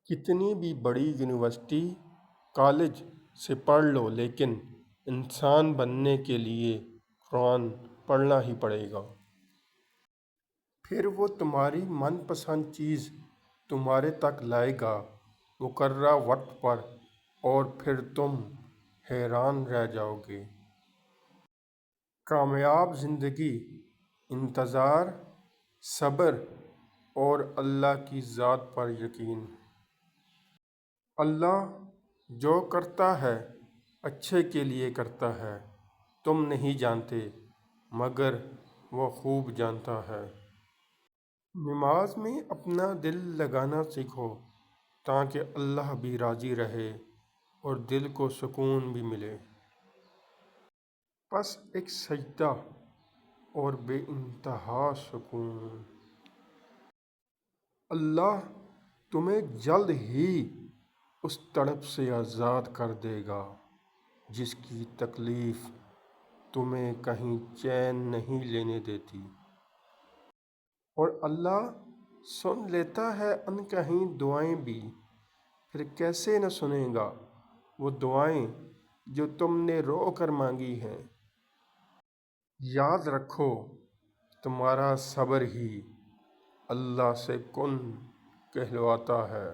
کتنی بھی بڑی یونیورسٹی کالج سے پڑھ لو لیکن انسان بننے کے لیے قرآن پڑھنا ہی پڑے گا۔ پھر وہ تمہاری من پسند چیز تمہارے تک لائے گا مقررہ وقت پر، اور پھر تم حیران رہ جاؤ گے۔ کامیاب زندگی انتظار، صبر اور اللہ کی ذات پر یقین۔ اللہ جو کرتا ہے اچھے کے لیے کرتا ہے، تم نہیں جانتے مگر وہ خوب جانتا ہے۔ نماز میں اپنا دل لگانا سیکھو تاکہ اللہ بھی راضی رہے اور دل کو سکون بھی ملے۔ بس ایک سجدہ اور بے انتہا سکون۔ اللہ تمہیں جلد ہی اس تڑپ سے آزاد کر دے گا جس کی تکلیف تمہیں کہیں چین نہیں لینے دیتی، اور اللہ سن لیتا ہے ان کہیں دعائیں بھی، پھر کیسے نہ سنے گا وہ دعائیں جو تم نے رو کر مانگی ہیں۔ یاد رکھو تمہارا صبر ہی اللہ سے کن کہلواتا ہے۔